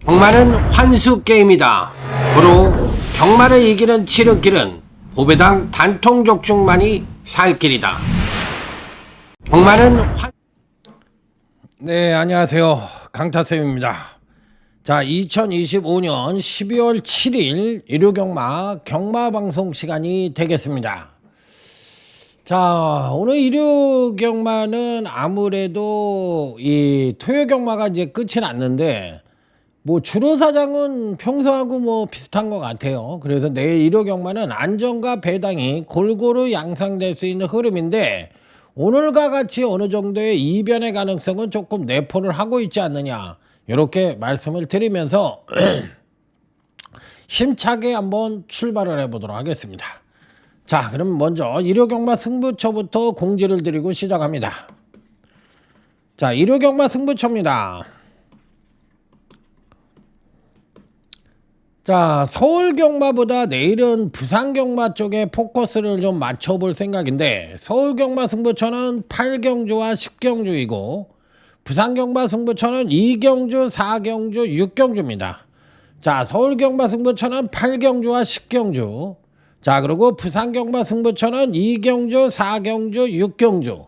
경마는 환수 게임이다. 고로 경마를 이기는 지름길은 보배당 단통족중만이 살 길이다. 경마는 네, 안녕하세요. 강타쌤입니다. 자, 2025년 12월 7일 일요경마 경마방송 시간이 되겠습니다. 자, 오늘 일요경마는 아무래도 이 토요경마가 이제 끝이 났는데 뭐 주로 사장은 평소하고 뭐 비슷한 것 같아요. 그래서 내일 일요경마는 안전과 배당이 골고루 양상될 수 있는 흐름인데 오늘과 같이 어느 정도의 이변의 가능성은 조금 내포를 하고 있지 않느냐, 이렇게 말씀을 드리면서 힘차게 한번 출발을 해보도록 하겠습니다. 자, 그럼 먼저 일요경마 승부처부터 공지를 드리고 시작합니다. 자, 일요경마 승부처입니다. 자, 서울경마보다 내일은 부산경마 쪽에 포커스를 좀 맞춰볼 생각인데, 서울경마 승부처는 8경주와 10경주이고 부산경마 승부처는 2경주, 4경주, 6경주입니다. 자, 서울경마 승부처는 8경주와 10경주, 자, 그리고 부산경마 승부처는 2경주, 4경주, 6경주,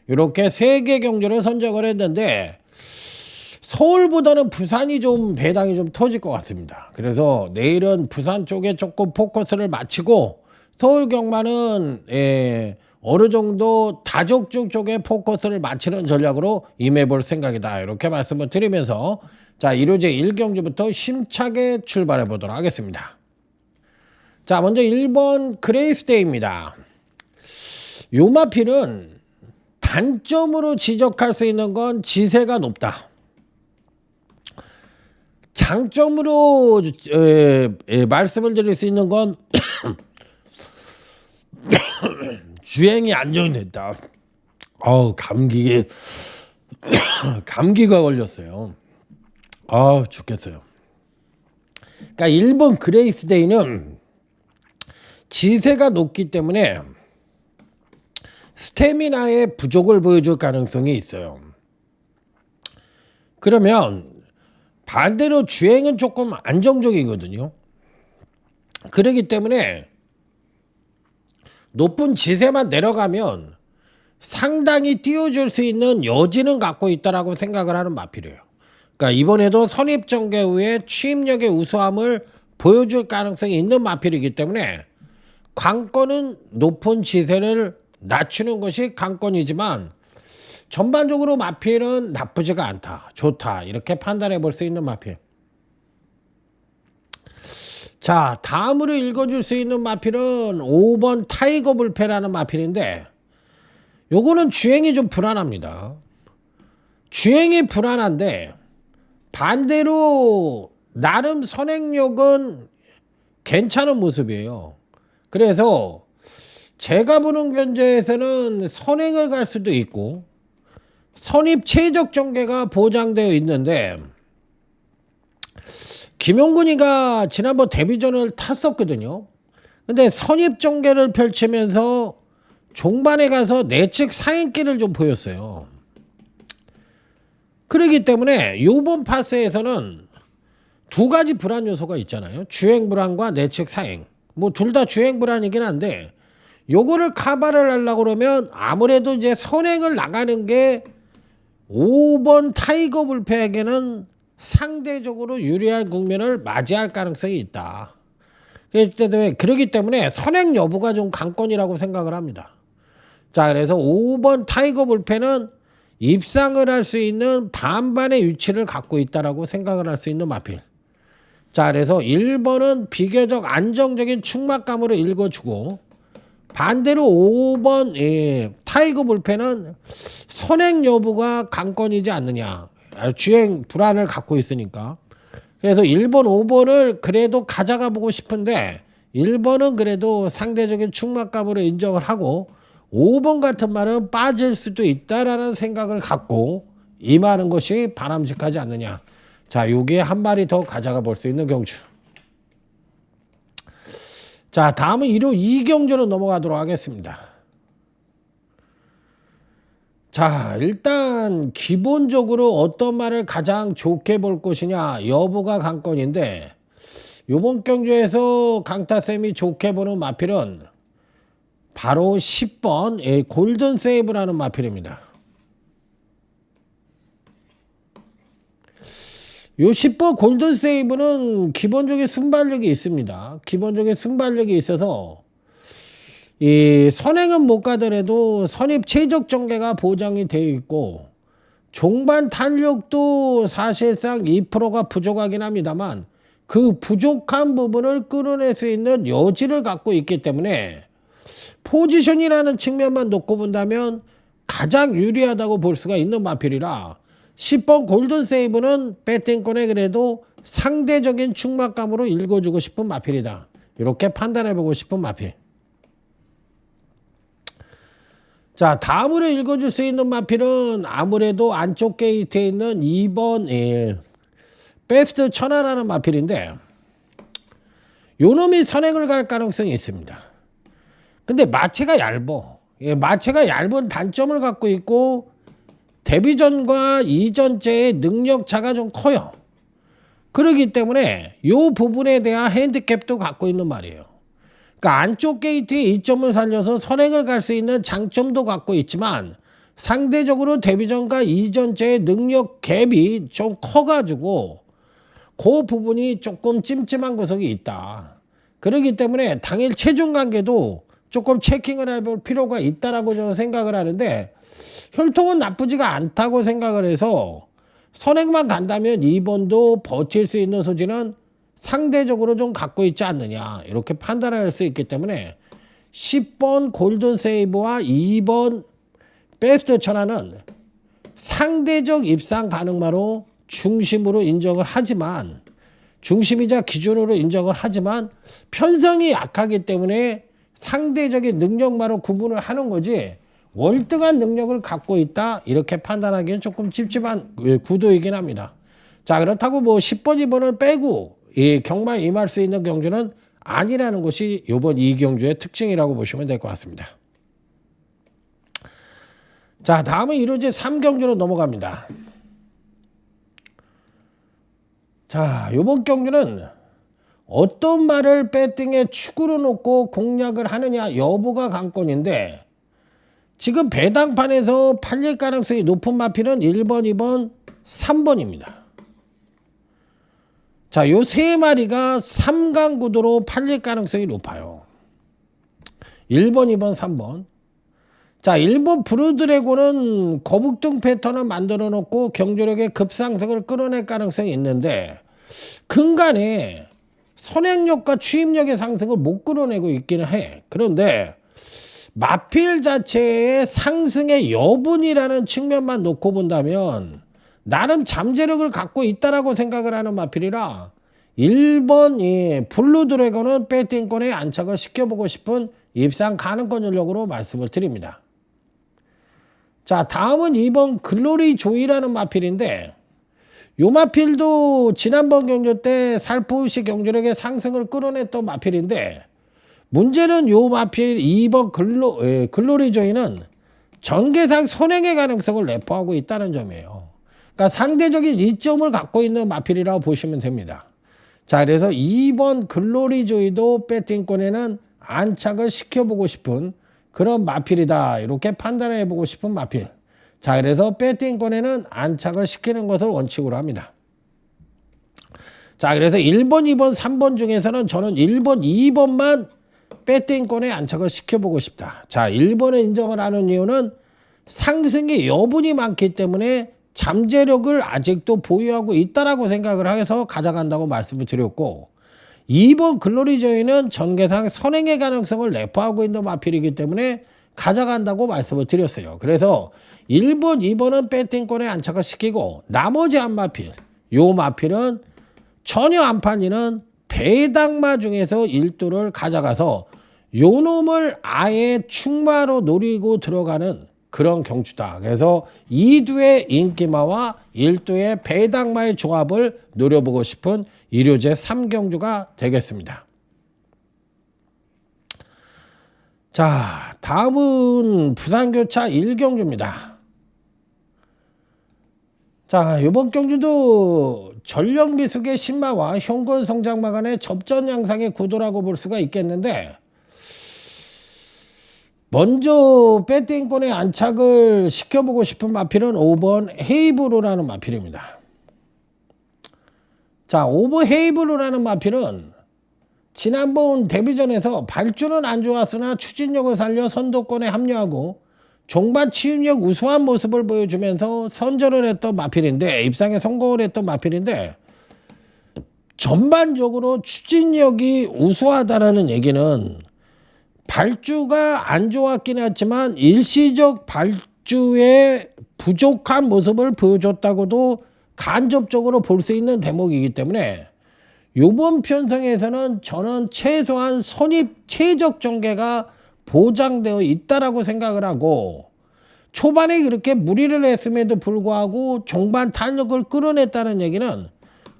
이렇게 3개 경주를 선정을 했는데 서울보다는 부산이 좀 배당이 좀 터질 것 같습니다. 그래서 내일은 부산 쪽에 조금 포커스를 맞추고 서울 경마는 어느 정도 다족중 쪽에 포커스를 맞추는 전략으로 임해볼 생각이다, 이렇게 말씀을 드리면서 자, 일요제 1경주부터 힘차게 출발해 보도록 하겠습니다. 자, 먼저 1번 그레이스데이입니다. 요 마필은 단점으로 지적할 수 있는 건 지세가 높다. 장점으로 말씀을 드릴 수 있는 건 주행이 안정됐다. 감기가 걸렸어요. 죽겠어요. 그러니까 1번 그레이스데이는 지세가 높기 때문에 스태미나의 부족을 보여줄 가능성이 있어요. 그러면 반대로 주행은 조금 안정적이거든요. 그렇기 때문에 높은 지세만 내려가면 상당히 띄워줄 수 있는 여지는 갖고 있다라고 생각을 하는 마필이에요. 그러니까 이번에도 선입전개 후에 추임력의 우수함을 보여줄 가능성이 있는 마필이기 때문에 관건은 높은 지세를 낮추는 것이 관건이지만 전반적으로 마필은 나쁘지가 않다, 좋다, 이렇게 판단해 볼 수 있는 마필. 자, 다음으로 읽어줄 수 있는 마필은 5번 타이거 불패라는 마필인데 요거는 주행이 좀 불안합니다. 주행이 불안한데 반대로 나름 선행력은 괜찮은 모습이에요. 그래서 제가 보는 견제에서는 선행을 갈 수도 있고 선입 최적 전개가 보장되어 있는데, 김용근이가 지난번 데뷔전을 탔었거든요. 근데 선입 전개를 펼치면서 종반에 가서 내측 사행길을 좀 보였어요. 그렇기 때문에 이번 파스에서는 두 가지 불안 요소가 있잖아요. 주행 불안과 내측 사행. 뭐 둘 다 주행 불안이긴 한데 요거를 카바를 하려고 그러면 아무래도 이제 선행을 나가는 게 5번 타이거 불패에게는 상대적으로 유리한 국면을 맞이할 가능성이 있다. 그렇기 때문에 선행 여부가 좀 관건이라고 생각을 합니다. 자, 그래서 5번 타이거 불패는 입상을 할 수 있는 반반의 위치를 갖고 있다라고 생각을 할 수 있는 마필. 자, 그래서 1번은 비교적 안정적인 충막감으로 읽어주고 반대로 5번 타이거 불패는 선행 여부가 관건이지 않느냐, 주행 불안을 갖고 있으니까. 그래서 1번 5번을 그래도 가져가 보고 싶은데 1번은 그래도 상대적인 충막감으로 인정을 하고 5번 같은 말은 빠질 수도 있다라는 생각을 갖고 임하는 것이 바람직하지 않느냐. 자, 요게 한 마리 더 가져가 볼 수 있는 경주. 자, 다음은 일요 2경주로 넘어가도록 하겠습니다. 자, 일단 기본적으로 어떤 말을 가장 좋게 볼 것이냐 여부가 관건인데, 요번 경주에서 강타쌤이 좋게 보는 마필은 바로 10번 골든 세이브라는 마필입니다. 요 10번 골든 세이브는 기본적인 순발력이 있습니다. 기본적인 순발력이 있어서 이 선행은 못 가더라도 선입 최적 정계가 보장이 되어 있고, 종반 탄력도 사실상 2%가 부족하긴 합니다만 그 부족한 부분을 끌어낼 수 있는 여지를 갖고 있기 때문에 포지션이라는 측면만 놓고 본다면 가장 유리하다고 볼 수가 있는 마필이라, 10번 골든 세이브는 배팅권에 그래도 상대적인 충막감으로 읽어주고 싶은 마필이다, 이렇게 판단해보고 싶은 마필. 자, 다음으로 읽어줄 수 있는 마필은 아무래도 안쪽 게이트에 있는 2번 베스트 천하라는 마필인데, 요놈이 선행을 갈 가능성이 있습니다. 근데 마체가 얇어. 마체가 얇은 단점을 갖고 있고 데뷔전과 이전제의 능력차가 좀 커요. 그렇기 때문에 요 부분에 대한 핸디캡도 갖고 있는 말이에요. 그러니까 안쪽 게이트의 이점을 살려서 선행을 갈 수 있는 장점도 갖고 있지만 상대적으로 데뷔전과 이전제의 능력 갭이 좀 커가지고 그 부분이 조금 찜찜한 구석이 있다. 그렇기 때문에 당일 체중 관계도 조금 체킹을 해볼 필요가 있다라고 저는 생각을 하는데, 혈통은 나쁘지가 않다고 생각을 해서 선행만 간다면 2번도 버틸 수 있는 소지는 상대적으로 좀 갖고 있지 않느냐, 이렇게 판단할 수 있기 때문에 10번 골든 세이브와 2번 베스트 천하는 상대적 입상 가능마로 중심으로 인정을 하지만, 중심이자 기준으로 인정을 하지만 편성이 약하기 때문에 상대적인 능력마로 구분을 하는 거지 월등한 능력을 갖고 있다, 이렇게 판단하기엔 조금 찝찝한 구도이긴 합니다. 자, 그렇다고 뭐 10번, 2번을 빼고 경마에 임할 수 있는 경주는 아니라는 것이 이번 이 경주의 특징이라고 보시면 될 것 같습니다. 자, 다음은 1호제 3경주로 넘어갑니다. 자, 이번 경주는 어떤 말을 배팅에 축으로 놓고 공략을 하느냐 여부가 관건인데, 지금 배당판에서 팔릴 가능성이 높은 마필은 1번, 2번, 3번입니다. 자, 요 세 마리가 3강 구도로 팔릴 가능성이 높아요. 1번, 2번, 3번. 자, 1번 브루드래곤은 거북등 패턴을 만들어 놓고 경주력의 급상승을 끌어낼 가능성이 있는데, 근간에 선행력과 추임력의 상승을 못 끌어내고 있기는 해. 그런데 마필 자체의 상승의 여분이라는 측면만 놓고 본다면 나름 잠재력을 갖고 있다라고 생각을 하는 마필이라, 1번 블루 드래곤은 배팅권에 안착을 시켜보고 싶은 입상 가능권 전력으로 말씀을 드립니다. 자, 다음은 2번 글로리 조이라는 마필인데, 요 마필도 지난번 경주 때 살포시 경주력의 상승을 끌어냈던 마필인데, 문제는 요 마필 2번 글로리 조이는 전개상 선행의 가능성을 내포하고 있다는 점이에요. 그러니까 상대적인 이점을 갖고 있는 마필이라고 보시면 됩니다. 자, 그래서 2번 글로리 조이도 배팅권에는 안착을 시켜보고 싶은 그런 마필이다, 이렇게 판단해보고 싶은 마필. 자, 그래서 배팅권에는 안착을 시키는 것을 원칙으로 합니다. 자, 그래서 1번, 2번, 3번 중에서는 저는 1번, 2번만 배팅권에 안착을 시켜보고 싶다. 자, 1번에 인정을 하는 이유는 상승의 여분이 많기 때문에 잠재력을 아직도 보유하고 있다라고 생각을 해서 가져간다고 말씀을 드렸고, 2번 글로리 조이는 전개상 선행의 가능성을 내포하고 있는 마필이기 때문에 가져간다고 말씀을 드렸어요. 그래서 1번, 2번은 배팅권에 안착을 시키고 나머지 한 마필, 요 마필은 전혀 안 팔리는 배당마 중에서 1두를 가져가서 요 놈을 아예 충마로 노리고 들어가는 그런 경주다. 그래서 2두의 인기마와 1두의 배당마의 조합을 노려보고 싶은 1호제 3경주가 되겠습니다. 자, 다음은 부산교차 1경주입니다. 자, 이번 경주도 전력 미숙의 신마와 현권 성장마 간의 접전 양상의 구도라고 볼 수가 있겠는데, 먼저 배팅권에 안착을 시켜보고 싶은 마필은 5번 헤이브로라는 마필입니다. 자, 5번 헤이브로라는 마필은 지난번 데뷔전에서 발주는 안 좋았으나 추진력을 살려 선두권에 합류하고 종반 치유력 우수한 모습을 보여주면서 선전을 했던 마필인데, 입상에 성공을 했던 마필인데, 전반적으로 추진력이 우수하다라는 얘기는 발주가 안 좋았긴 했지만 일시적 발주의 부족한 모습을 보여줬다고도 간접적으로 볼 수 있는 대목이기 때문에 이번 편성에서는 저는 최소한 선입 최적 전개가 보장되어 있다라고 생각을 하고, 초반에 그렇게 무리를 했음에도 불구하고 종반 탄력을 끌어냈다는 얘기는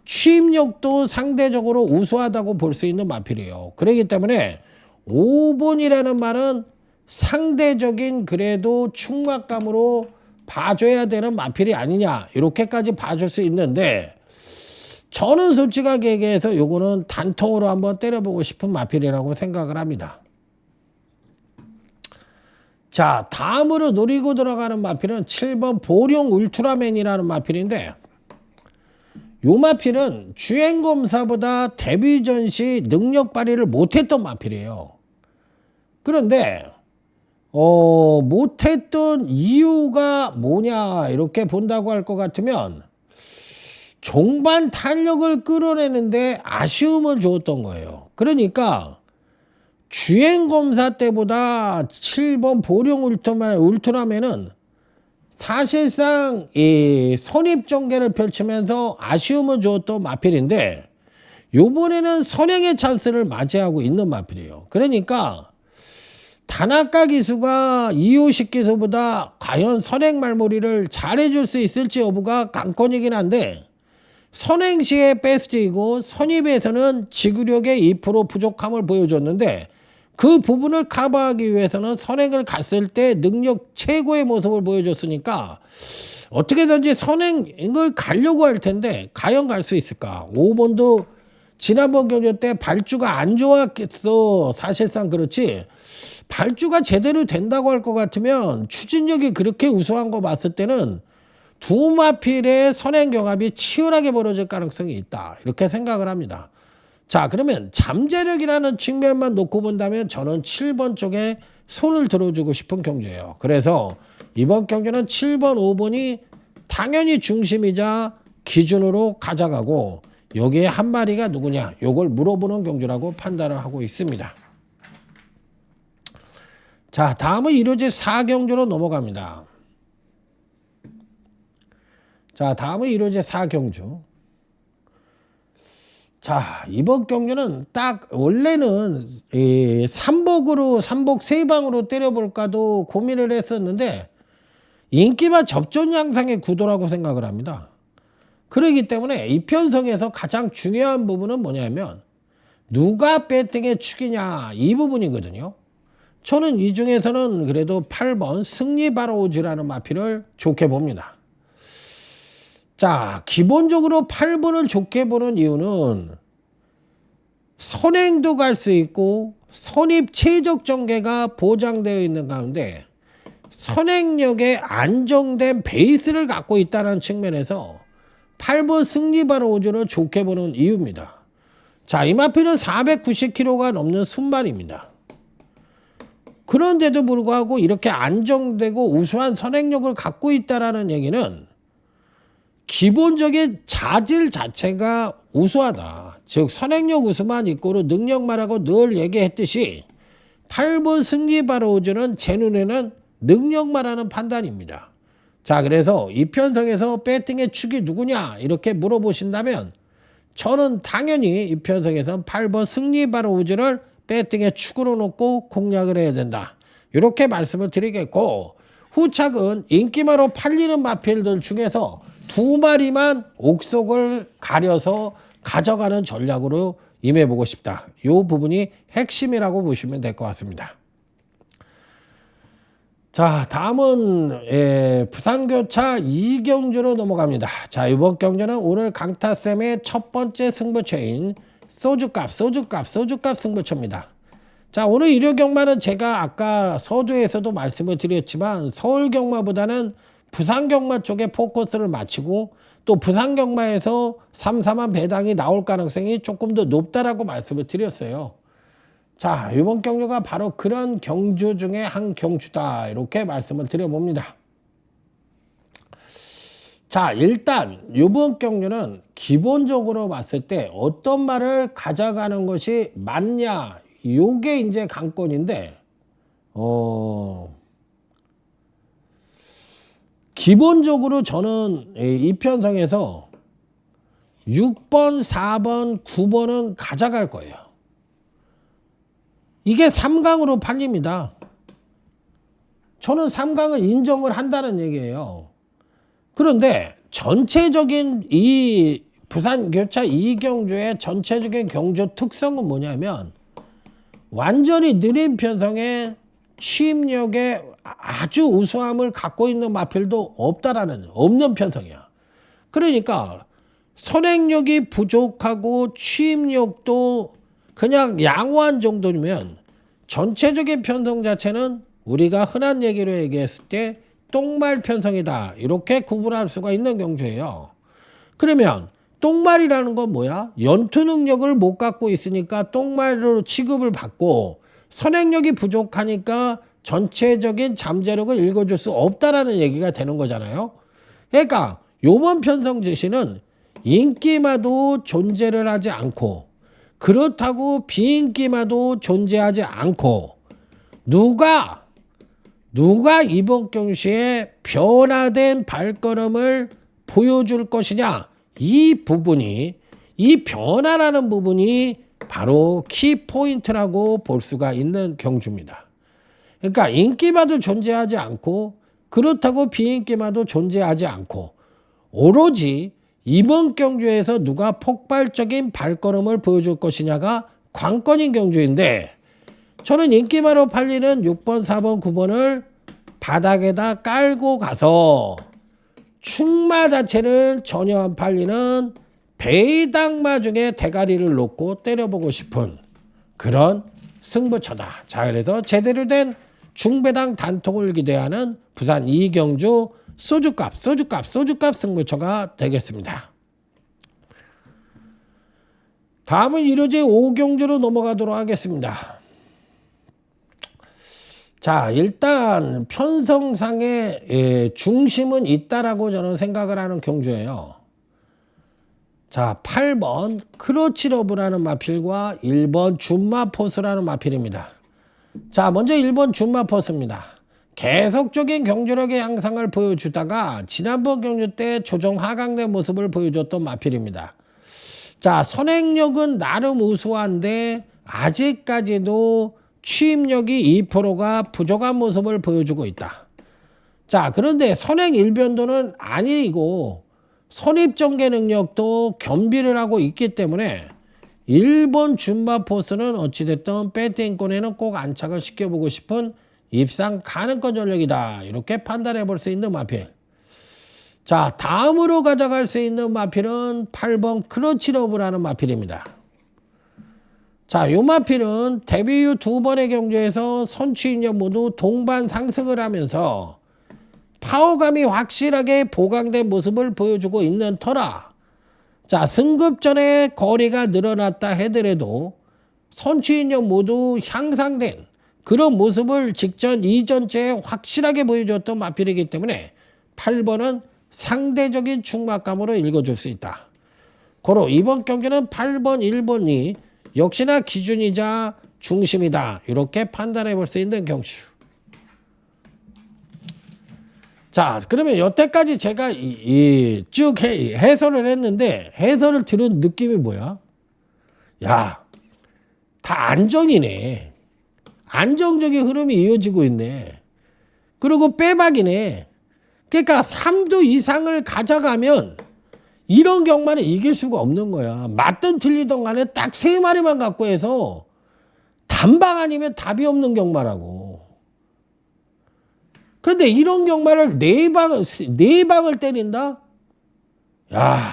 취입력도 상대적으로 우수하다고 볼 수 있는 마필이에요. 그렇기 때문에 5번이라는 말은 상대적인 그래도 충막감으로 봐줘야 되는 마필이 아니냐, 이렇게까지 봐줄 수 있는데, 저는 솔직하게 얘기해서 요거는 단통으로 한번 때려보고 싶은 마필이라고 생각을 합니다. 자, 다음으로 노리고 들어가는 마필은 7번 보령 울트라맨이라는 마필인데, 요 마필은 주행검사보다 데뷔전 시 능력 발휘를 못했던 마필이에요. 그런데 못했던 이유가 뭐냐 이렇게 본다고 할 것 같으면 종반 탄력을 끌어내는데 아쉬움은 줬던 거예요. 그러니까 주행검사 때보다 7번 보령 울트라맨은 사실상 이 선입전개를 펼치면서 아쉬움을 주었던 마필인데, 요번에는 선행의 찬스를 맞이하고 있는 마필이에요. 그러니까 다나카 기수가 이호식 기수보다 과연 선행 말머리를 잘해줄 수 있을지 여부가 관건이긴 한데, 선행 시에 베스트이고 선입에서는 지구력의 2% 부족함을 보여줬는데, 그 부분을 커버하기 위해서는 선행을 갔을 때 능력 최고의 모습을 보여줬으니까 어떻게든지 선행을 가려고 할 텐데 과연 갈 수 있을까? 5번도 지난번 경주 때 발주가 안 좋았겠어. 사실상 그렇지, 발주가 제대로 된다고 할 것 같으면 추진력이 그렇게 우수한 거 봤을 때는 두 마필의 선행 경합이 치열하게 벌어질 가능성이 있다, 이렇게 생각을 합니다. 자, 그러면 잠재력이라는 측면만 놓고 본다면 저는 7번 쪽에 손을 들어주고 싶은 경주예요. 그래서 이번 경주는 7번, 5번이 당연히 중심이자 기준으로 가져가고, 여기에 한 마리가 누구냐 요걸 물어보는 경주라고 판단을 하고 있습니다. 자, 다음은 1호지 4경주로 넘어갑니다. 자, 다음은 1호지 4경주. 자, 이번 경주는 딱 원래는 삼복 3방으로 때려볼까도 고민을 했었는데, 인기와 접전 양상의 구도라고 생각을 합니다. 그렇기 때문에 이 편성에서 가장 중요한 부분은 뭐냐면 누가 배팅의 축이냐, 이 부분이거든요. 저는 이 중에서는 그래도 8번 승리바로우즈라는 마필을 좋게 봅니다. 자, 기본적으로 8번을 좋게 보는 이유는 선행도 갈 수 있고 선입 최적 전개가 보장되어 있는 가운데 선행력의 안정된 베이스를 갖고 있다는 측면에서 8번 승리바로우즈를 좋게 보는 이유입니다. 자, 이 마필은 490kg가 넘는 순발입니다. 그런데도 불구하고 이렇게 안정되고 우수한 선행력을 갖고 있다는 얘기는 기본적인 자질 자체가 우수하다. 즉 선행력 우수만 있고로 능력만 하고 늘 얘기했듯이 8번 승리바로우즈는 제 눈에는 능력만 하는 판단입니다. 자, 그래서 이 편성에서 배팅의 축이 누구냐 이렇게 물어보신다면 저는 당연히 이 편성에서 8번 승리바로우즈를 배팅의 축으로 놓고 공략을 해야 된다, 이렇게 말씀을 드리겠고, 후착은 인기마로 팔리는 마필들 중에서 두 마리만 옥속을 가려서 가져가는 전략으로 임해보고 싶다. 이 부분이 핵심이라고 보시면 될 것 같습니다. 자, 다음은 부산교차 이경주로 넘어갑니다. 자, 이번 경주는 오늘 강타쌤의 첫 번째 승부처인 소주값 승부처입니다. 자, 오늘 일요 경마는 제가 아까 서두에서도 말씀을 드렸지만 서울 경마보다는 부산 경마 쪽에 포커스를 맞추고 또 부산 경마에서 삼삼한 배당이 나올 가능성이 조금 더 높다라고 말씀을 드렸어요. 자, 이번 경주가 바로 그런 경주 중에 한 경주다, 이렇게 말씀을 드려봅니다. 자, 일단 이번 경주는 기본적으로 봤을 때 어떤 말을 가져가는 것이 맞냐, 요게 이제 관건인데, 기본적으로 저는 이 편성에서 6번, 4번, 9번은 가져갈 거예요. 이게 3강으로 팔립니다. 저는 3강을 인정을 한다는 얘기예요. 그런데 전체적인 이 부산교차 이경주의 전체적인 경주 특성은 뭐냐면 완전히 느린 편성에 취입력에 아주 우수함을 갖고 있는 마필도 없는 편성이야. 그러니까 선행력이 부족하고 취입력도 그냥 양호한 정도면 전체적인 편성 자체는 우리가 흔한 얘기로 얘기했을 때 똥말 편성이다, 이렇게 구분할 수가 있는 경주예요. 그러면 똥말이라는 건 뭐야? 연투 능력을 못 갖고 있으니까 똥말로 취급을 받고 선행력이 부족하니까 전체적인 잠재력을 읽어줄 수 없다라는 얘기가 되는 거잖아요. 그러니까 요번 편성 지시는 인기마도 존재를 하지 않고 그렇다고 비인기마도 존재하지 않고 누가 이번 경주에 변화된 발걸음을 보여줄 것이냐, 이 변화라는 부분이 바로 키포인트라고 볼 수가 있는 경주입니다. 그러니까 인기마도 존재하지 않고 그렇다고 비인기마도 존재하지 않고 오로지 이번 경주에서 누가 폭발적인 발걸음을 보여줄 것이냐가 관건인 경주인데, 저는 인기마로 팔리는 6번, 4번, 9번을 바닥에다 깔고 가서 충마 자체는 전혀 안 팔리는 배당마 중에 대가리를 놓고 때려보고 싶은 그런 승부처다. 자, 그래서 제대로 된 중배당 단통을 기대하는 부산 이경주 소주값 승부처가 되겠습니다. 다음은 1호제 5경주로 넘어가도록 하겠습니다. 자, 일단 편성상의 중심은 있다라고 저는 생각을 하는 경주예요. 자, 8번 크로치러브라는 마필과 1번 준마포스라는 마필입니다. 자, 먼저 1번 준마포스입니다. 계속적인 경주력의 양상을 보여주다가 지난번 경주 때 조정 하강된 모습을 보여줬던 마필입니다. 자, 선행력은 나름 우수한데 아직까지도 취입력이 2%가 부족한 모습을 보여주고 있다. 자, 그런데 선행 일변도는 아니고 선입전개 능력도 겸비를 하고 있기 때문에 1번 준마포스는 어찌됐든 배팅권에는 꼭 안착을 시켜보고 싶은 입상 가능권 전력이다, 이렇게 판단해 볼 수 있는 마필. 자, 다음으로 가져갈 수 있는 마필은 8번 크로치러브라는 마필입니다. 자, 요 마필은 데뷔 후 2번의 경주에서 선취인력 모두 동반 상승을 하면서 파워감이 확실하게 보강된 모습을 보여주고 있는 터라, 자, 승급 전에 거리가 늘어났다 하더라도 선취인력 모두 향상된 그런 모습을 직전 이전째에 확실하게 보여줬던 마필이기 때문에 8번은 상대적인 충막감으로 읽어줄 수 있다. 고로 이번 경기는 8번, 1번이 역시나 기준이자 중심이다, 이렇게 판단해 볼 수 있는 경주. 자, 그러면 여태까지 제가 쭉 해설을 했는데 해설을 들은 느낌이 뭐야? 야, 다 안정이네. 안정적인 흐름이 이어지고 있네. 그리고 빼박이네. 그러니까 3두 이상을 가져가면 이런 경마는 이길 수가 없는 거야. 맞든 틀리든 간에 딱 3마리만 갖고 해서 단방 아니면 답이 없는 경마라고. 근데 이런 경마를 네 방을 때린다? 야,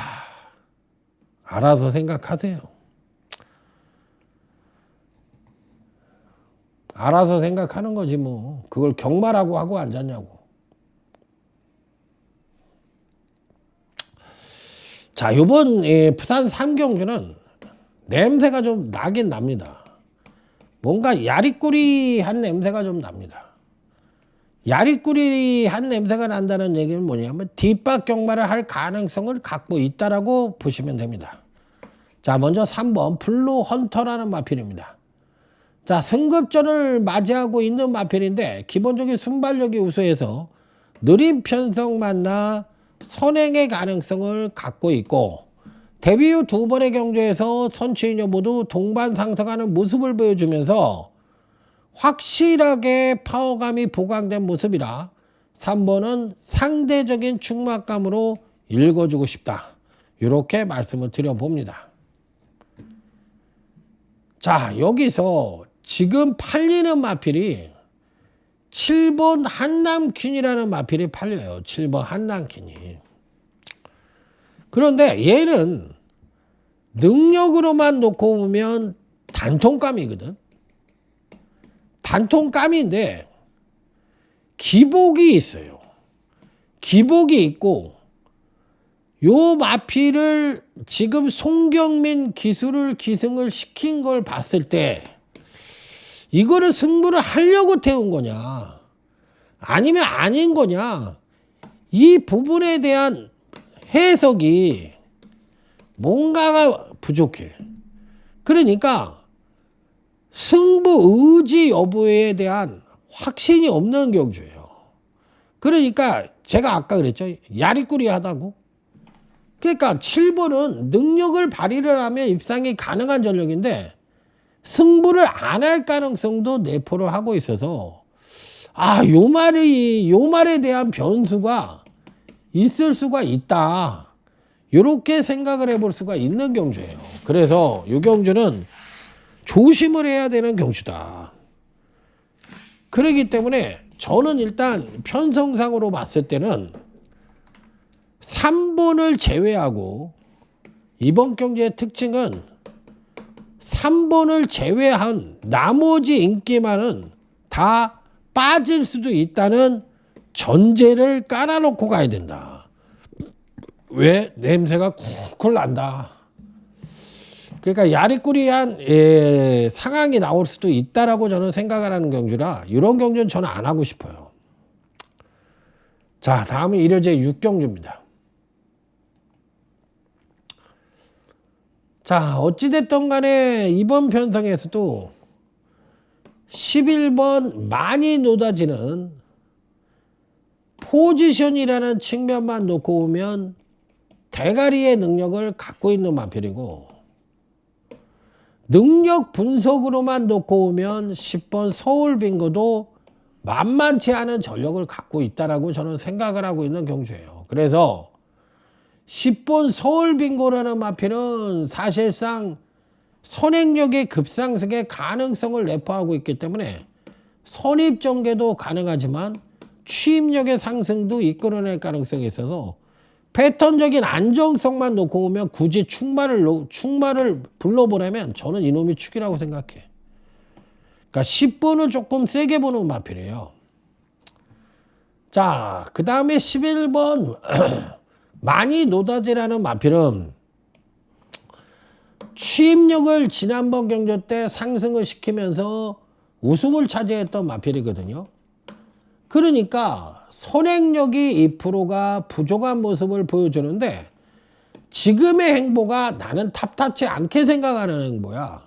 알아서 생각하세요. 알아서 생각하는 거지 뭐. 그걸 경마라고 하고 앉았냐고. 자, 요번 부산 3경주는 냄새가 좀 나긴 납니다. 뭔가 야리꾸리한 냄새가 좀 납니다. 야리꾸리한 냄새가 난다는 얘기는 뭐냐면 뒷박 경마를 할 가능성을 갖고 있다라고 보시면 됩니다. 자, 먼저 3번 블루 헌터라는 마필입니다. 자, 승급전을 맞이하고 있는 마필인데 기본적인 순발력이 우수해서 느린 편성 만나 선행의 가능성을 갖고 있고 데뷔 후 2번의 경주에서 선취인여 모두 동반 상승하는 모습을 보여주면서 확실하게 파워감이 보강된 모습이라 3번은 상대적인 충막감으로 읽어주고 싶다. 이렇게 말씀을 드려봅니다. 자, 여기서 지금 팔리는 마필이 7번 한남퀸이라는 마필이 팔려요. 7번 한남퀸이. 그런데 얘는 능력으로만 놓고 보면 단통감이거든. 단통감인데 기복이 있어요. 기복이 있고 요 마필을 지금 송경민 기술을 기승을 시킨 걸 봤을 때 이거를 승부를 하려고 태운 거냐 아니면 아닌 거냐 이 부분에 대한 해석이 뭔가가 부족해. 그러니까 승부 의지 여부에 대한 확신이 없는 경주예요. 그러니까 제가 아까 그랬죠. 야리꾸리하다고. 그러니까 7번은 능력을 발휘를 하면 입상이 가능한 전력인데 승부를 안 할 가능성도 내포를 하고 있어서 요 말에 대한 변수가 있을 수가 있다. 이렇게 생각을 해볼 수가 있는 경주예요. 그래서 이 경주는 조심을 해야 되는 경주다. 그렇기 때문에 저는 일단 편성상으로 봤을 때는 3번을 제외하고 이번 경주의 특징은 3번을 제외한 나머지 인기만은 다 빠질 수도 있다는 전제를 깔아놓고 가야 된다. 왜? 냄새가 쿨쿨 난다. 그러니까 야리꾸리한 상황이 나올 수도 있다라고 저는 생각을 하는 경주라 이런 경주는 저는 안 하고 싶어요. 자, 다음은 1회제 6경주입니다. 자, 어찌됐든 간에 이번 편성에서도 11번 많이 노다지는 포지션이라는 측면만 놓고 보면 대가리의 능력을 갖고 있는 마필이고 능력 분석으로만 놓고 보면 10번 서울빙고도 만만치 않은 전력을 갖고 있다라고 저는 생각을 하고 있는 경주예요. 그래서 10번 서울빙고라는 마필은 사실상 선행력의 급상승의 가능성을 내포하고 있기 때문에 선입전개도 가능하지만 취입력의 상승도 이끌어낼 가능성이 있어서 패턴적인 안정성만 놓고 보면 굳이 축마를 불러보려면 저는 이놈이 축이라고 생각해. 그러니까 10번은 조금 세게 보는 마필이에요. 자, 그 다음에 11번 많이 노다지라는 마필은 취입력을 지난번 경주 때 상승을 시키면서 우승을 차지했던 마필이거든요. 그러니까 선행력이 2%가 부족한 모습을 보여주는데 지금의 행보가 나는 탑답지 않게 생각하는 행보야.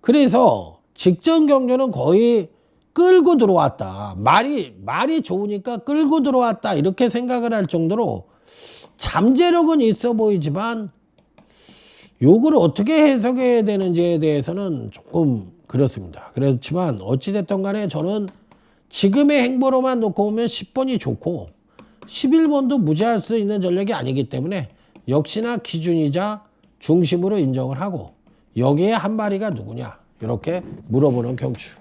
그래서 직전 경주는 거의 끌고 들어왔다. 말이 좋으니까 끌고 들어왔다. 이렇게 생각을 할 정도로 잠재력은 있어 보이지만 요걸 어떻게 해석해야 되는지에 대해서는 조금 그렇습니다. 그렇지만 어찌됐든 간에 저는 지금의 행보로만 놓고 보면 10번이 좋고 11번도 무시할 수 있는 전략이 아니기 때문에 역시나 기준이자 중심으로 인정을 하고 여기에 한 마리가 누구냐 이렇게 물어보는 경주.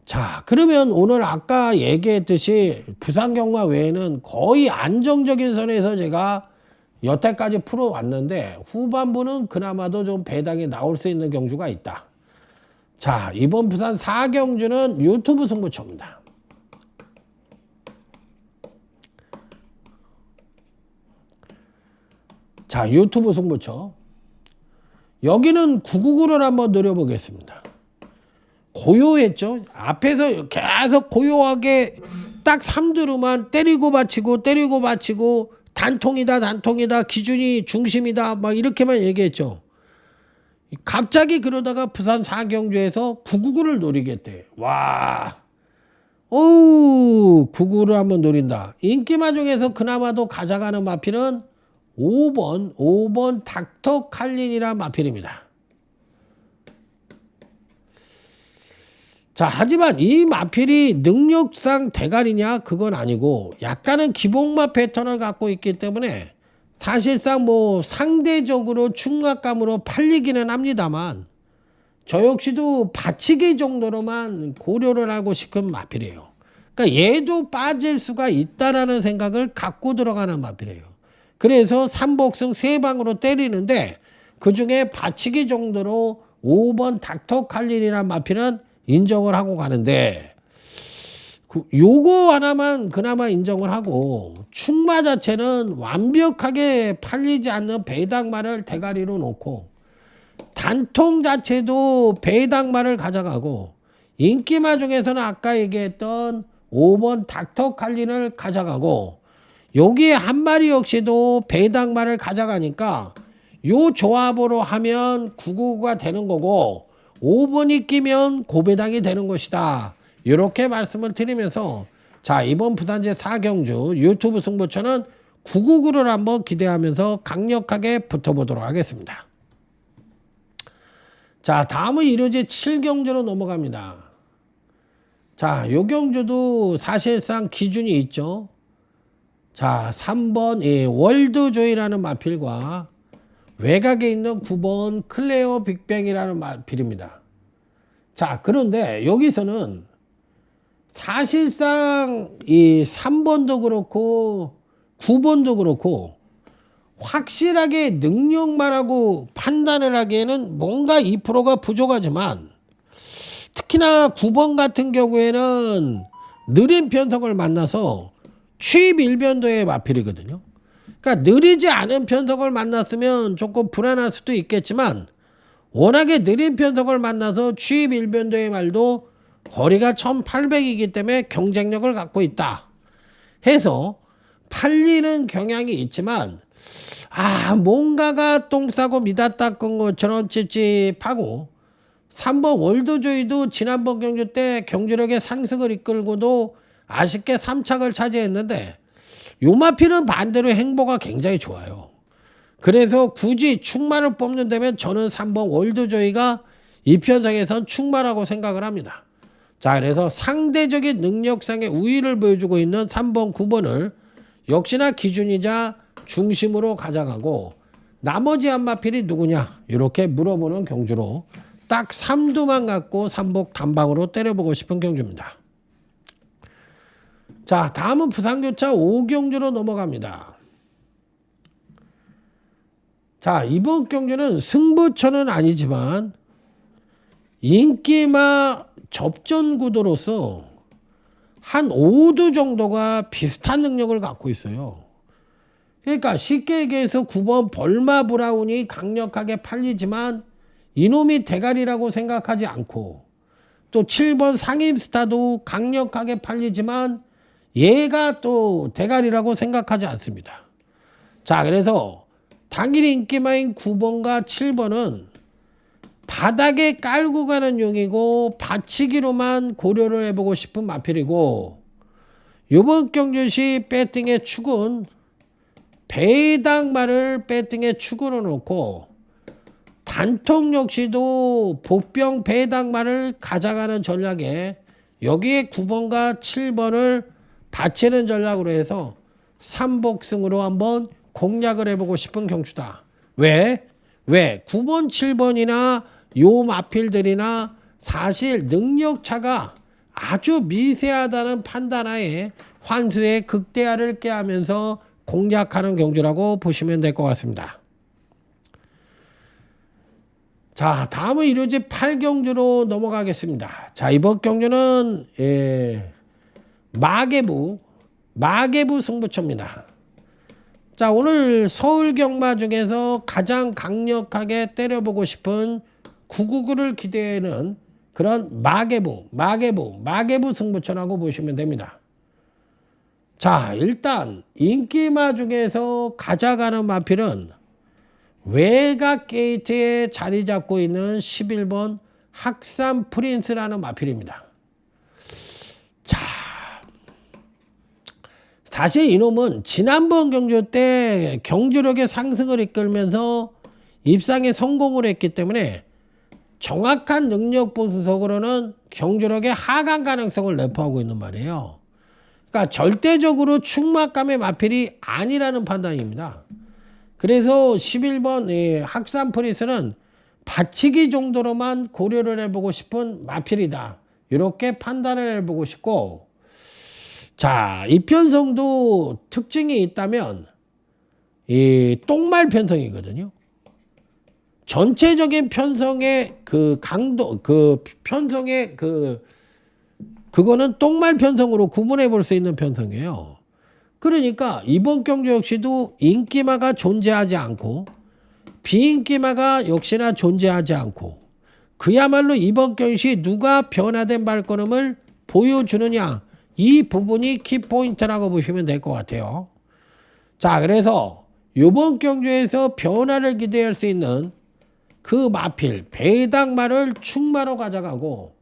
자, 그러면 오늘 아까 얘기했듯이 부산 경마 외에는 거의 안정적인 선에서 제가 여태까지 풀어왔는데 후반부는 그나마도 좀 배당이 나올 수 있는 경주가 있다. 자, 이번 부산 4경주는 유튜브 승부처입니다. 자, 유튜브 승부처. 여기는 999를 한번 노려보겠습니다. 고요했죠. 앞에서 계속 고요하게 딱 3두루만 때리고 받치고 단통이다 기준이 중심이다 막 이렇게만 얘기했죠. 갑자기 그러다가 부산 4경주에서 999를 노리겠대. 와, 어우 999를 한번 노린다. 인기마 중에서 그나마도 가져가는 마필은 5번 닥터 칼린이라는 마필입니다. 자, 하지만 이 마필이 능력상 대가리냐 그건 아니고 약간은 기복마 패턴을 갖고 있기 때문에 사실상 뭐 상대적으로 충각감으로 팔리기는 합니다만 저 역시도 받치기 정도로만 고려를 하고 싶은 마필이에요. 그러니까 얘도 빠질 수가 있다라는 생각을 갖고 들어가는 마필이에요. 그래서 3복승 3방으로 때리는데 그중에 받치기 정도로 5번 닥터 칼린이라는 마필은 인정을 하고 가는데 요거 하나만 그나마 인정을 하고 충마 자체는 완벽하게 팔리지 않는 배당마를 대가리로 놓고 단통 자체도 배당마를 가져가고 인기마 중에서는 아까 얘기했던 5번 닥터 칼린을 가져가고 여기에 한 마리 역시도 배당마를 가져가니까 요 조합으로 하면 999가 되는 거고 5번이 끼면 고배당이 되는 것이다. 이렇게 말씀을 드리면서 자, 이번 부산제 4경주 유튜브 승부처는 999를 한번 기대하면서 강력하게 붙어보도록 하겠습니다. 자, 다음은 1호제 7경주로 넘어갑니다. 자, 요 경주도 사실상 기준이 있죠. 자, 3번 월드조이라는 마필과 외곽에 있는 9번 클레어 빅뱅이라는 마필입니다. 자, 그런데 여기서는 사실상 이 3번도 그렇고 9번도 그렇고 확실하게 능력만 하고 판단을 하기에는 뭔가 2%가 부족하지만 특히나 9번 같은 경우에는 느린 편성을 만나서 취입 일변도의 마필이거든요. 그러니까 느리지 않은 편성을 만났으면 조금 불안할 수도 있겠지만 워낙에 느린 편성을 만나서 취입 일변도의 말도 거리가 1800이기 때문에 경쟁력을 갖고 있다 해서 팔리는 경향이 있지만 뭔가가 똥 싸고 미다 닦은 것처럼 찝찝하고 3번 월드조이도 지난번 경주 때 경주력의 상승을 이끌고도 아쉽게 3착을 차지했는데 요 마필은 반대로 행보가 굉장히 좋아요. 그래서 굳이 충마를 뽑는다면 저는 3번 월드조이가 이 편성에선 충마라고 생각을 합니다. 자, 그래서 상대적인 능력상의 우위를 보여주고 있는 3번 9번을 역시나 기준이자 중심으로 가져가고 나머지 한 마필이 누구냐 이렇게 물어보는 경주로 딱 3두만 갖고 3복 단방으로 때려보고 싶은 경주입니다. 자, 다음은 부산교차 5경주로 넘어갑니다. 자, 이번 경주는 승부처는 아니지만 인기마 접전 구도로서 한 5두 정도가 비슷한 능력을 갖고 있어요. 그러니까 쉽게 얘기해서 9번 벌마 브라운이 강력하게 팔리지만 이놈이 대가리라고 생각하지 않고 또 7번 상임스타도 강력하게 팔리지만 얘가 또 대가리라고 생각하지 않습니다. 자, 그래서 당일 인기마인 9번과 7번은 바닥에 깔고 가는 용이고 받치기로만 고려를 해보고 싶은 마필이고 이번 경주시 배팅의 축은 배당마를 배팅의 축으로 놓고 단통 역시도 복병 배당마를 가져가는 전략에 여기에 9번과 7번을 받치는 전략으로 해서 3복승으로 한번 공략을 해보고 싶은 경주다. 왜? 9번, 7번이나 요 마필들이나 사실 능력차가 아주 미세하다는 판단하에 환수의 극대화를 꾀하면서 공략하는 경주라고 보시면 될 것 같습니다. 자, 다음은 일요지 8경주로 넘어가겠습니다. 자, 이번 경주는 마계부 승부처입니다. 자, 오늘 서울 경마 중에서 가장 강력하게 때려보고 싶은 999를 기대하는 그런 마계부 승부처라고 보시면 됩니다. 자, 일단 인기마 중에서 가져가는 마필은 외곽 게이트에 자리 잡고 있는 11번 학산 프린스라는 마필입니다. 자, 사실 이놈은 지난번 경주 때 경주력의 상승을 이끌면서 입상에 성공을 했기 때문에 정확한 능력 분석으로는 경주력의 하강 가능성을 내포하고 있는 말이에요. 그러니까 절대적으로 충막감의 마필이 아니라는 판단입니다. 그래서 11번 학산 프린스는 받치기 정도로만 고려를 해보고 싶은 마필이다. 이렇게 판단을 해보고 싶고, 자, 이 편성도 특징이 있다면 이 똥말 편성이거든요. 전체적인 편성의 그 강도, 그 편성의 그거는 똥말 편성으로 구분해 볼 수 있는 편성이에요. 그러니까 이번 경주 역시도 인기마가 존재하지 않고 비인기마가 역시나 존재하지 않고 그야말로 이번 경시 누가 변화된 발걸음을 보여주느냐, 이 부분이 키포인트라고 보시면 될 것 같아요. 자, 그래서 이번 경주에서 변화를 기대할 수 있는 그 마필 배당마를 충마로 가져가고,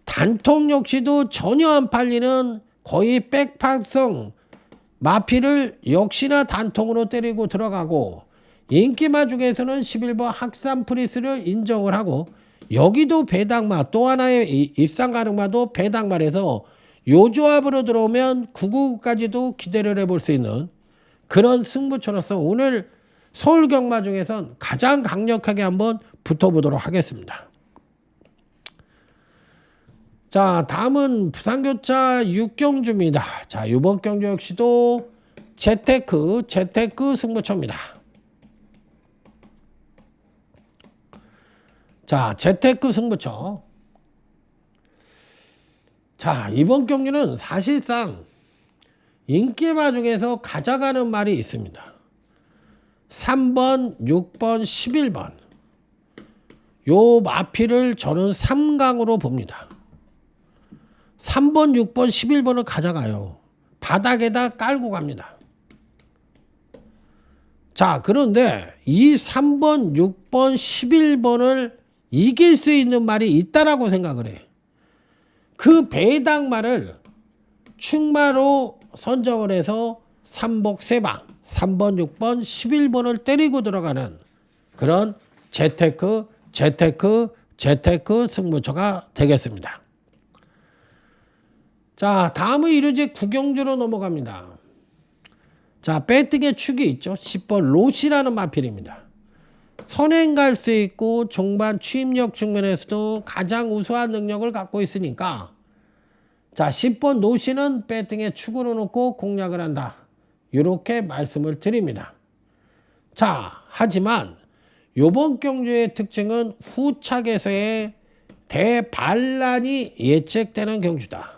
단통 역시도 전혀 안 팔리는 거의 백파성 마필을 역시나 단통으로 때리고 들어가고, 인기마 중에서는 11번 학산 프리스를 인정을 하고, 여기도 배당마, 또 하나의 입상 가능마도 배당마에서 요 조합으로 들어오면 999까지도 기대를 해볼 수 있는 그런 승부처로서 오늘 서울 경마 중에선 가장 강력하게 한번 붙어보도록 하겠습니다. 자, 다음은 부산교차 6경주입니다. 자, 이번 경주 역시도 재테크 승부처입니다. 자, 재테크 승부처. 자, 이번 경주는 사실상 인기마 중에서 가져가는 말이 있습니다. 3번, 6번, 11번. 요 마필을 저는 3강으로 봅니다. 3번, 6번, 11번을 가져가요. 바닥에다 깔고 갑니다. 자, 그런데 이 3번, 6번, 11번을 이길 수 있는 말이 있다라고 생각을 해. 그 배당말을 충마로 선정을 해서 3복 3방, 3번, 6번, 11번을 때리고 들어가는 그런 재테크 승부처가 되겠습니다. 자, 다음은 이루지 9경주로 넘어갑니다. 자, 배팅의 축이 있죠. 10번 로시라는 마필입니다. 선행 갈 수 있고 종반 취입력 측면에서도 가장 우수한 능력을 갖고 있으니까, 자, 10번 노시는 배팅의 축으로 놓고 공략을 한다. 이렇게 말씀을 드립니다. 자, 하지만 요번 경주의 특징은 후착에서의 대반란이 예측되는 경주다.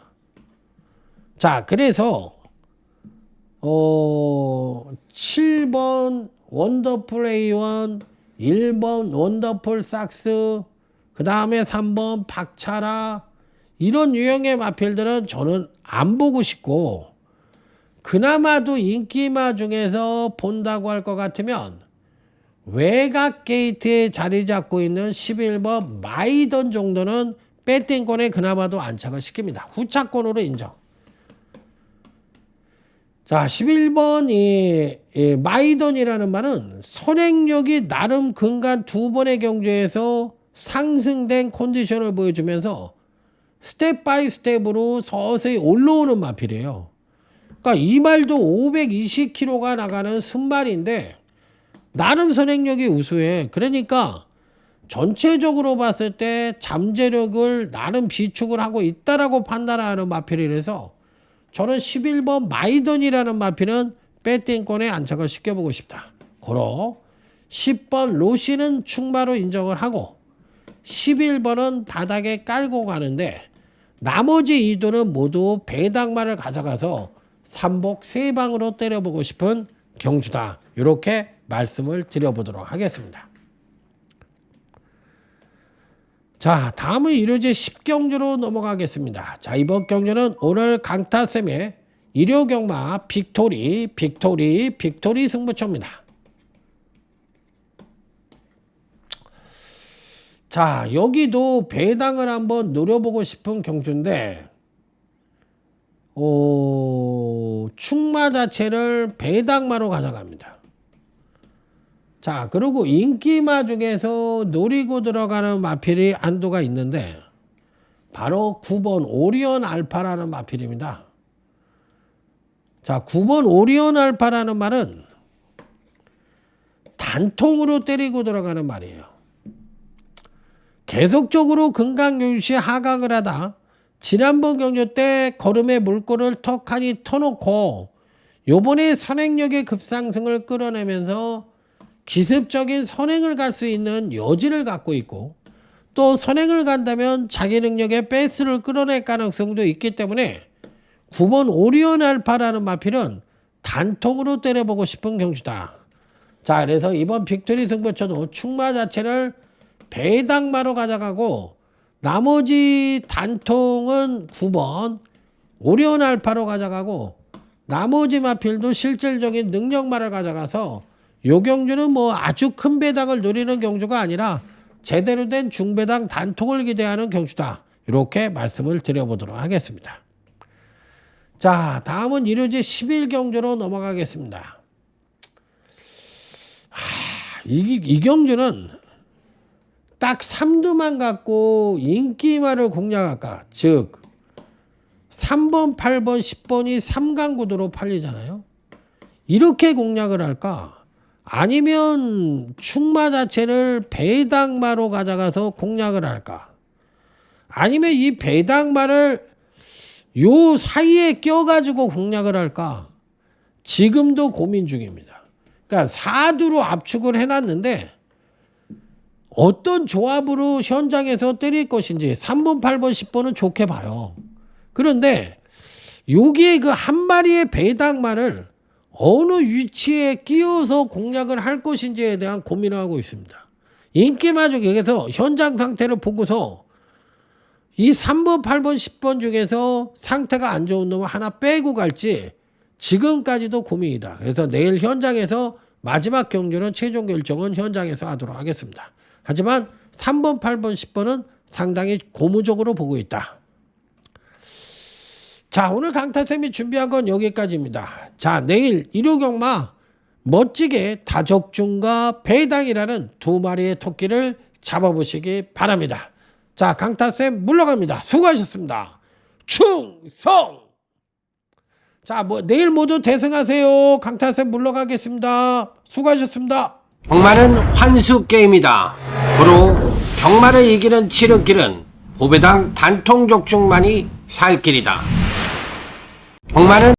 자, 그래서 7번 원더풀 A1, 1번 원더풀 삭스, 그 다음에 3번 박차라, 이런 유형의 마필들은 저는 안 보고 싶고, 그나마도 인기마 중에서 본다고 할 것 같으면 외곽 게이트에 자리 잡고 있는 11번 마이던 정도는 배팅권에 그나마도 안착을 시킵니다. 후차권으로 인정. 자, 11번 이 마이던이라는 말은 선행력이 나름 근간 두 번의 경주에서 상승된 컨디션을 보여주면서 스텝 바이 스텝으로 서서히 올라오는 마필이에요. 그러니까 이 말도 520km가 나가는 순말인데 나름 선행력이 우수해. 그러니까 전체적으로 봤을 때 잠재력을 나름 비축을 하고 있다라고 판단하는 마필이라서 저는 11번 마이던이라는 마필은 배팅권에 안착을 시켜보고 싶다. 고로 10번 로시는 충마로 인정을 하고 11번은 바닥에 깔고 가는데 나머지 2도는 모두 배당마를 가져가서 삼복 3방으로 때려보고 싶은 경주다. 이렇게 말씀을 드려보도록 하겠습니다. 자, 다음은 1호제 10경주로 넘어가겠습니다. 자, 이번 경주는 오늘 강타쌤의 일요경마 빅토리 승부처입니다. 자, 여기도 배당을 한번 노려보고 싶은 경주인데 충마 자체를 배당마로 가져갑니다. 자, 그리고 인기마 중에서 노리고 들어가는 마필이 한도가 있는데 바로 9번 오리온 알파라는 마필입니다. 자, 9번 오리온 알파라는 말은 단통으로 때리고 들어가는 말이에요. 계속적으로 금강경주시 하강을 하다 지난번 경주 때 걸음의 물꼬를 턱하니 터놓고 요번에 선행력의 급상승을 끌어내면서 기습적인 선행을 갈 수 있는 여지를 갖고 있고 또 선행을 간다면 자기 능력의 베이스를 끌어낼 가능성도 있기 때문에 9번 오리온 알파라는 마필은 단통으로 때려보고 싶은 경주다. 자, 그래서 이번 빅토리 승부처도 충마 자체를 배당마로 가져가고 나머지 단통은 9번 오리온 알파로 가져가고 나머지 마필도 실질적인 능력마를 가져가서 요 경주는 뭐 아주 큰 배당을 노리는 경주가 아니라 제대로 된 중배당 단통을 기대하는 경주다. 이렇게 말씀을 드려보도록 하겠습니다. 자, 다음은 1호제 11경주로 넘어가겠습니다. 이 경주는 딱 3두만 갖고 인기마를 공략할까? 즉 3번, 8번, 10번이 3강 구도로 팔리잖아요. 이렇게 공략을 할까? 아니면 충마 자체를 배당마로 가져가서 공략을 할까? 아니면 이 배당마를 요 사이에 껴가지고 공략을 할까? 지금도 고민 중입니다. 그러니까 4두로 압축을 해놨는데 어떤 조합으로 현장에서 때릴 것인지 3번, 8번, 10번은 좋게 봐요. 그런데 여기에 그 한 마리의 배당마를 어느 위치에 끼워서 공략을 할 것인지에 대한 고민을 하고 있습니다. 인기마 중에서 현장 상태를 보고서 이 3번, 8번, 10번 중에서 상태가 안 좋은 놈을 하나 빼고 갈지 지금까지도 고민이다. 그래서 내일 현장에서 마지막 경주는 최종 결정은 현장에서 하도록 하겠습니다. 하지만 3번, 8번, 10번은 상당히 고무적으로 보고 있다. 자, 오늘 강타쌤이 준비한 건 여기까지입니다. 자, 내일 일요경마 멋지게 다적중과 배당이라는 두 마리의 토끼를 잡아보시기 바랍니다. 자, 강타쌤 물러갑니다. 수고하셨습니다. 충성! 자, 내일 모두 대승하세요. 강타쌤 물러가겠습니다. 수고하셨습니다. 경마는 환수 게임이다. 고로 경마를 이기는 지름길은 고배당 단통족중만이 살 길이다. 경마는